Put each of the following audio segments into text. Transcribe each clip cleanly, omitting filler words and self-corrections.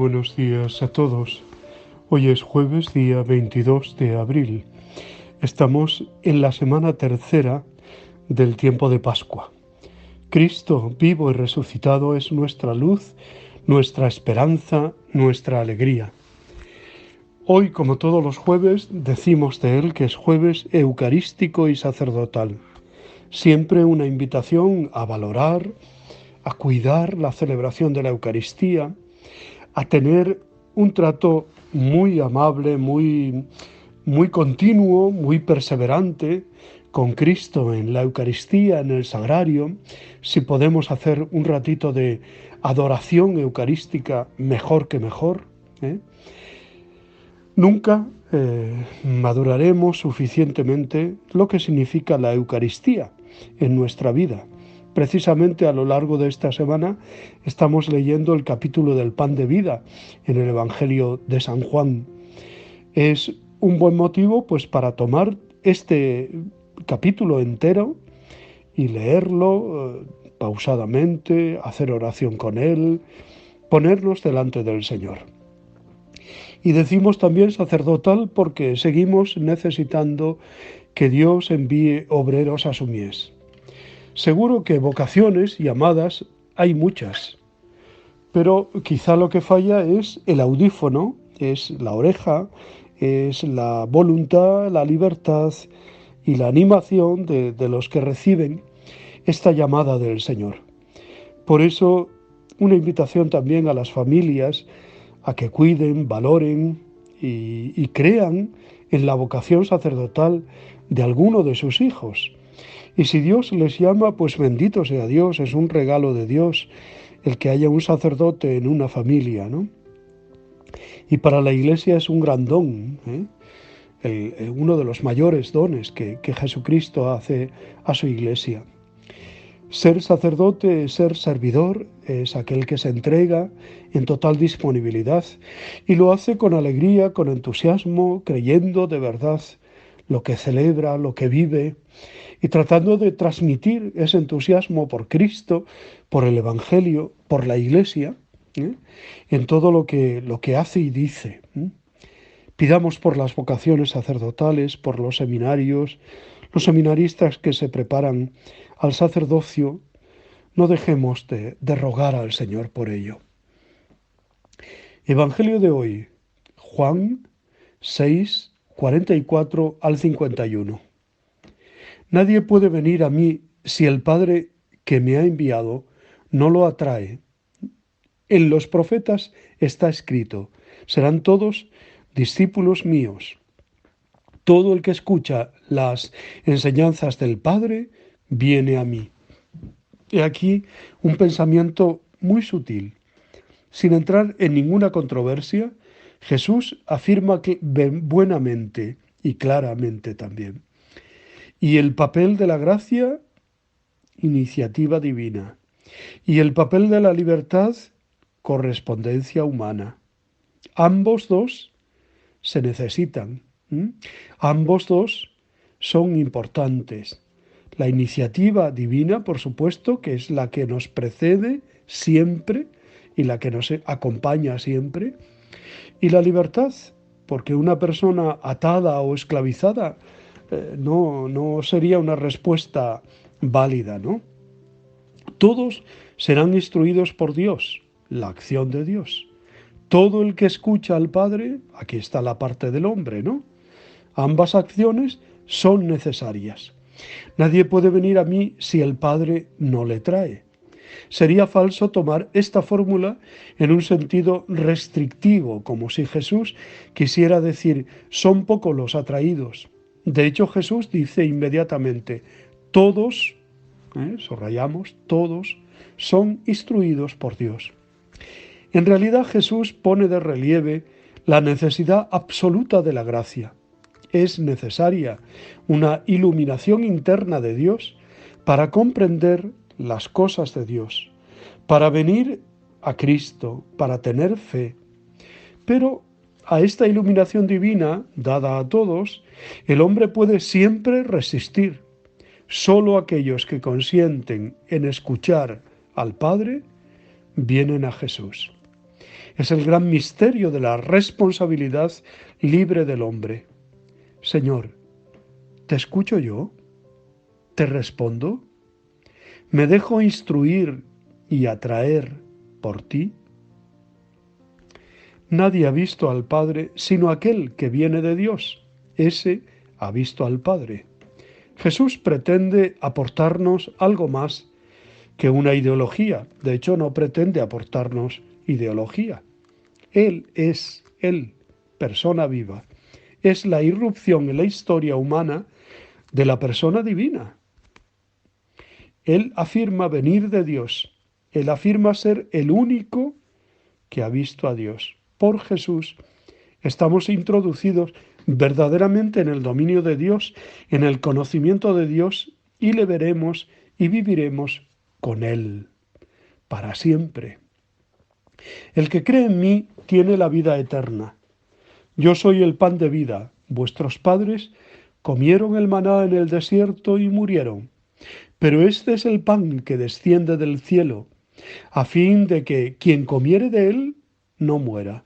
buenos días a todos. Hoy es jueves, día 22 de abril. Estamos en la semana tercera del tiempo de Pascua. Cristo vivo y resucitado es nuestra luz, nuestra esperanza, nuestra alegría. Hoy, como todos los jueves, decimos de él que es jueves eucarístico y sacerdotal. Siempre una invitación a valorar, a cuidar la celebración de la Eucaristía, a tener un trato muy amable, muy continuo, muy perseverante con Cristo en la Eucaristía, en el Sagrario. Si podemos hacer un ratito de adoración eucarística, mejor que mejor, ¿eh? Nunca maduraremos suficientemente lo que significa la Eucaristía en nuestra vida. Precisamente a lo largo de esta semana estamos leyendo el capítulo del pan de vida en el Evangelio de San Juan. Es un buen motivo pues para tomar este capítulo entero y leerlo pausadamente, hacer oración con él, ponernos delante del Señor. Y decimos también sacerdotal porque seguimos necesitando que Dios envíe obreros a su mies. Seguro que vocaciones, llamadas, hay muchas, pero quizá lo que falla es el audífono, es la oreja, es la voluntad, la libertad y la animación de los que reciben esta llamada del Señor. Por eso, una invitación también a las familias a que cuiden, valoren y crean en la vocación sacerdotal de alguno de sus hijos. Y si Dios les llama, pues bendito sea Dios, es un regalo de Dios el que haya un sacerdote en una familia, ¿no? Y para la Iglesia es un gran don, uno de los mayores dones que Jesucristo hace a su Iglesia. Ser sacerdote es ser servidor, es aquel que se entrega en total disponibilidad y lo hace con alegría, con entusiasmo, creyendo de verdad lo que celebra, lo que vive y tratando de transmitir ese entusiasmo por Cristo, por el Evangelio, por la Iglesia, en todo lo que hace y dice. Pidamos por las vocaciones sacerdotales, por los seminarios, los seminaristas que se preparan al sacerdocio. No dejemos de rogar al Señor por ello. Evangelio de hoy, Juan 6, 44 al 51. Nadie puede venir a mí si el Padre que me ha enviado no lo atrae. En los profetas está escrito, serán todos discípulos míos. Todo el que escucha las enseñanzas del Padre viene a mí. He aquí un pensamiento muy sutil. Sin entrar en ninguna controversia, Jesús afirma que buenamente y claramente también. Y el papel de la gracia, iniciativa divina. Y el papel de la libertad, correspondencia humana. Ambos dos se necesitan. Ambos dos son importantes. La iniciativa divina, por supuesto, que es la que nos precede siempre y la que nos acompaña siempre. Y la libertad, porque una persona atada o esclavizada no sería una respuesta válida, ¿no? Todos serán instruidos por Dios, la acción de Dios. Todo el que escucha al Padre, aquí está la parte del hombre, ¿no? Ambas acciones son necesarias. Nadie puede venir a mí si el Padre no le trae. Sería falso tomar esta fórmula en un sentido restrictivo, como si Jesús quisiera decir, son pocos los atraídos. De hecho, Jesús dice inmediatamente, todos, subrayamos, todos son instruidos por Dios. En realidad Jesús pone de relieve la necesidad absoluta de la gracia. Es necesaria una iluminación interna de Dios para comprender las cosas de Dios, para venir a Cristo, para tener fe. Pero a esta iluminación divina, dada a todos, el hombre puede siempre resistir. Solo aquellos que consienten en escuchar al Padre vienen a Jesús. Es el gran misterio de la responsabilidad libre del hombre. Señor, ¿te escucho yo? ¿Te respondo? ¿Me dejo instruir y atraer por ti? Nadie ha visto al Padre sino aquel que viene de Dios. Ese ha visto al Padre. Jesús pretende aportarnos algo más que una ideología. De hecho, no pretende aportarnos ideología. Él, persona viva. Es la irrupción en la historia humana de la persona divina. Él afirma venir de Dios. Él afirma ser el único que ha visto a Dios. Por Jesús estamos introducidos verdaderamente en el dominio de Dios, en el conocimiento de Dios, y le veremos y viviremos con Él para siempre. El que cree en mí tiene la vida eterna. Yo soy el pan de vida. Vuestros padres comieron el maná en el desierto y murieron. Pero este es el pan que desciende del cielo, a fin de que quien comiere de él no muera.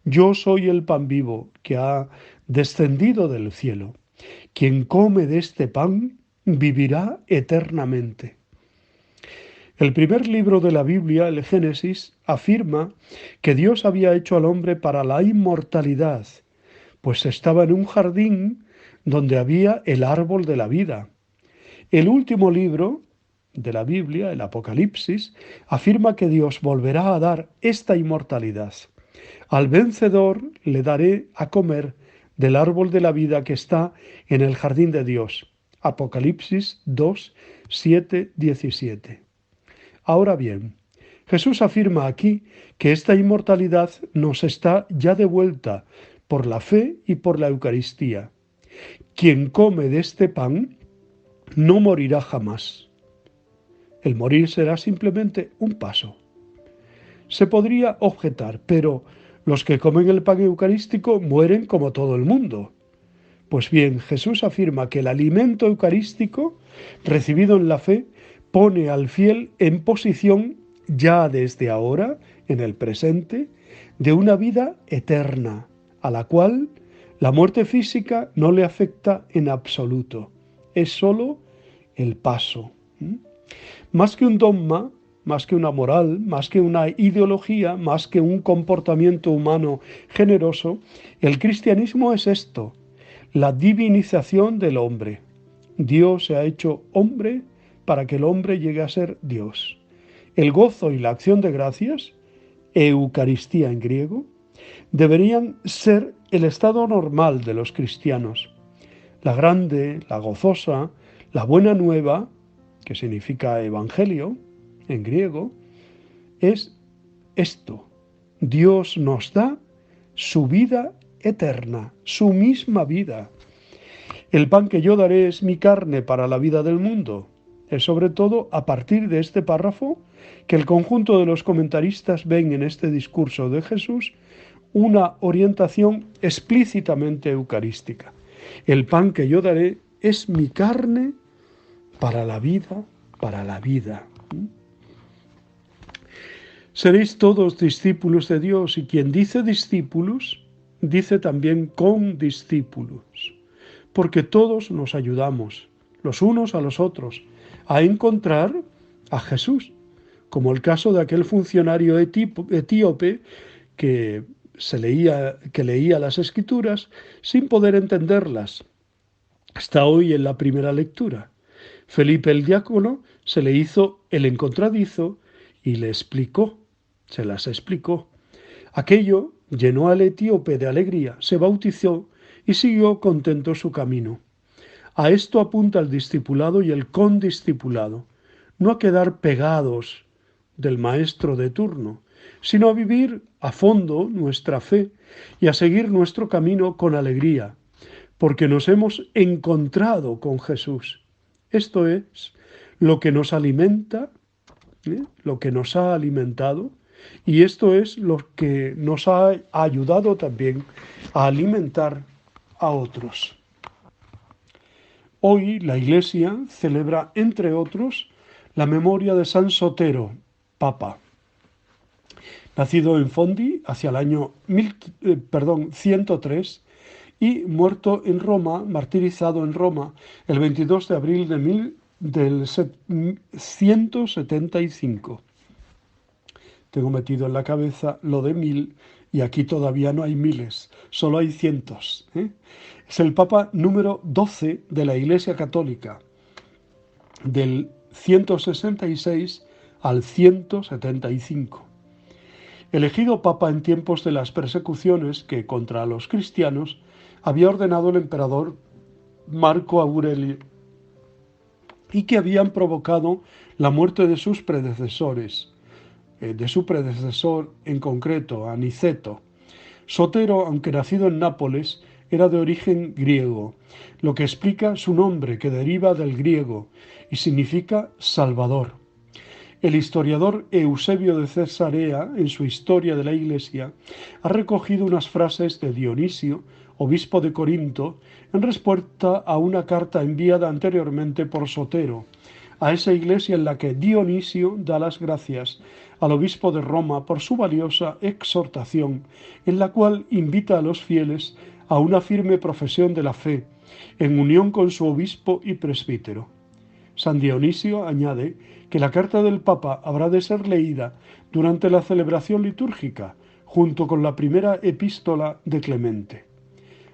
Yo soy el pan vivo que ha descendido del cielo. Quien come de este pan vivirá eternamente. El primer libro de la Biblia, el Génesis, afirma que Dios había hecho al hombre para la inmortalidad, pues estaba en un jardín donde había el árbol de la vida. El último libro de la Biblia, el Apocalipsis, afirma que Dios volverá a dar esta inmortalidad. Al vencedor le daré a comer del árbol de la vida que está en el jardín de Dios. Apocalipsis 2, 7, 17. Ahora bien, Jesús afirma aquí que esta inmortalidad nos está ya devuelta por la fe y por la Eucaristía. Quien come de este pan no morirá jamás. El morir será simplemente un paso. Se podría objetar, pero los que comen el pan eucarístico mueren como todo el mundo. Pues bien, Jesús afirma que el alimento eucarístico, recibido en la fe, pone al fiel en posición, ya desde ahora, en el presente, de una vida eterna, a la cual la muerte física no le afecta en absoluto. Es sólo el paso. Más que un dogma, más que una moral, más que una ideología, más que un comportamiento humano generoso, el cristianismo es esto, la divinización del hombre. Dios se ha hecho hombre para que el hombre llegue a ser Dios. El gozo y la acción de gracias, Eucaristía en griego, deberían ser el estado normal de los cristianos. La grande, la gozosa, la buena nueva, que significa evangelio en griego, es esto. Dios nos da su vida eterna, su misma vida. El pan que yo daré es mi carne para la vida del mundo. Es sobre todo a partir de este párrafo que el conjunto de los comentaristas ven en este discurso de Jesús una orientación explícitamente eucarística. El pan que yo daré es mi carne para la vida, para la vida. Seréis todos discípulos de Dios, y quien dice discípulos, dice también condiscípulos, porque todos nos ayudamos, los unos a los otros, a encontrar a Jesús, como el caso de aquel funcionario etíope que leía las Escrituras sin poder entenderlas. Hasta hoy en la primera lectura. Felipe el diácono se le hizo el encontradizo y se las explicó. Aquello llenó al etíope de alegría, se bautizó y siguió contento su camino. A esto apunta el discipulado y el condiscipulado, no a quedar pegados del maestro de turno, sino a vivir a fondo nuestra fe y a seguir nuestro camino con alegría, porque nos hemos encontrado con Jesús. Esto es lo que nos alimenta, lo que nos ha alimentado, y esto es lo que nos ha ayudado también a alimentar a otros. Hoy la Iglesia celebra, entre otros, la memoria de San Sotero, Papa. nacido en Fondi hacia el año 103 y muerto en Roma, martirizado en Roma, el 22 de abril del 175. Tengo metido en la cabeza lo de 1000 y aquí todavía no hay miles, solo hay cientos. Es el Papa número 12 de la Iglesia Católica, del 166 al 175. Elegido Papa en tiempos de las persecuciones que contra los cristianos había ordenado el emperador Marco Aurelio y que habían provocado la muerte de sus predecesores, de su predecesor en concreto, Aniceto. Sotero, aunque nacido en Nápoles, era de origen griego, lo que explica su nombre, que deriva del griego y significa Salvador. El historiador Eusebio de Cesarea, en su Historia de la Iglesia, ha recogido unas frases de Dionisio, obispo de Corinto, en respuesta a una carta enviada anteriormente por Sotero a esa iglesia, en la que Dionisio da las gracias al obispo de Roma por su valiosa exhortación, en la cual invita a los fieles a una firme profesión de la fe, en unión con su obispo y presbítero. San Dionisio añade que la carta del Papa habrá de ser leída durante la celebración litúrgica, junto con la primera epístola de Clemente.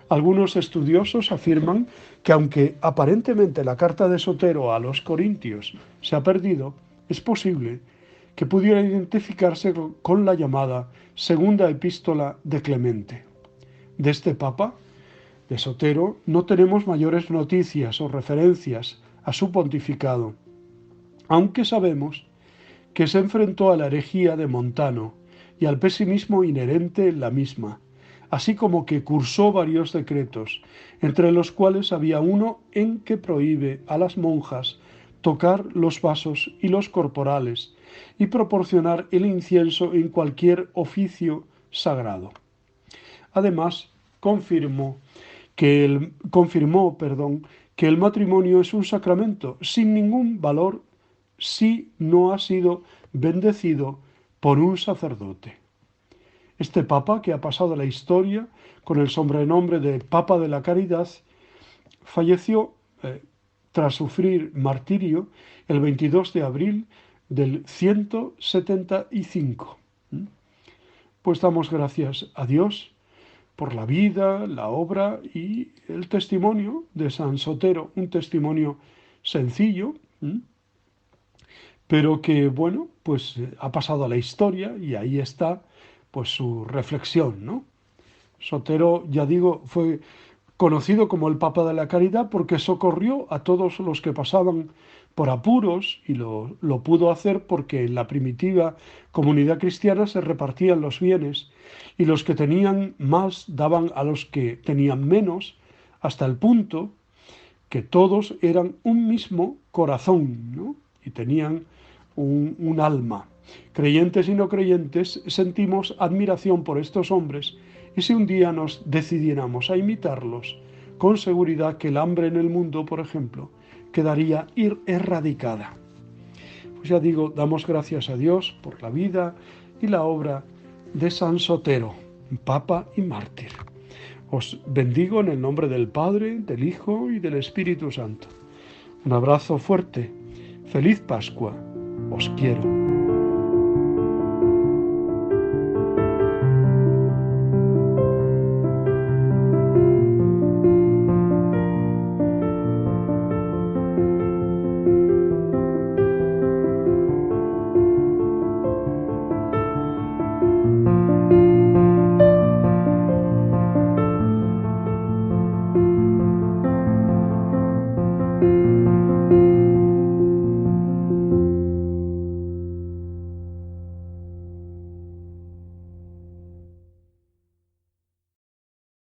Algunos estudiosos afirman que aunque aparentemente la carta de Sotero a los corintios se ha perdido, es posible que pudiera identificarse con la llamada segunda epístola de Clemente. De este Papa, de Sotero, no tenemos mayores noticias o referencias a su pontificado, aunque sabemos que se enfrentó a la herejía de Montano y al pesimismo inherente en la misma, así como que cursó varios decretos, entre los cuales había uno en que prohíbe a las monjas tocar los vasos y los corporales y proporcionar el incienso en cualquier oficio sagrado. Además, confirmó que el matrimonio es un sacramento sin ningún valor si no ha sido bendecido por un sacerdote. Este papa, que ha pasado a la historia con el sobrenombre de Papa de la Caridad, falleció tras sufrir martirio el 22 de abril del 175. Pues damos gracias a Dios por la vida, la obra y el testimonio de San Sotero, un testimonio sencillo, pero que, bueno, pues ha pasado a la historia y ahí está pues su reflexión, ¿no? Sotero, ya digo, fue conocido como el Papa de la Caridad porque socorrió a todos los que pasaban por apuros y lo pudo hacer porque en la primitiva comunidad cristiana se repartían los bienes y los que tenían más daban a los que tenían menos, hasta el punto que todos eran un mismo corazón, ¿no? Y tenían un alma. Creyentes y no creyentes sentimos admiración por estos hombres y si un día nos decidiéramos a imitarlos, con seguridad que el hambre en el mundo, por ejemplo, quedaría erradicada. Pues ya digo, damos gracias a Dios por la vida y la obra de San Sotero, Papa y mártir. Os bendigo en el nombre del Padre, del Hijo y del Espíritu Santo. Un abrazo fuerte. Feliz Pascua. Os quiero.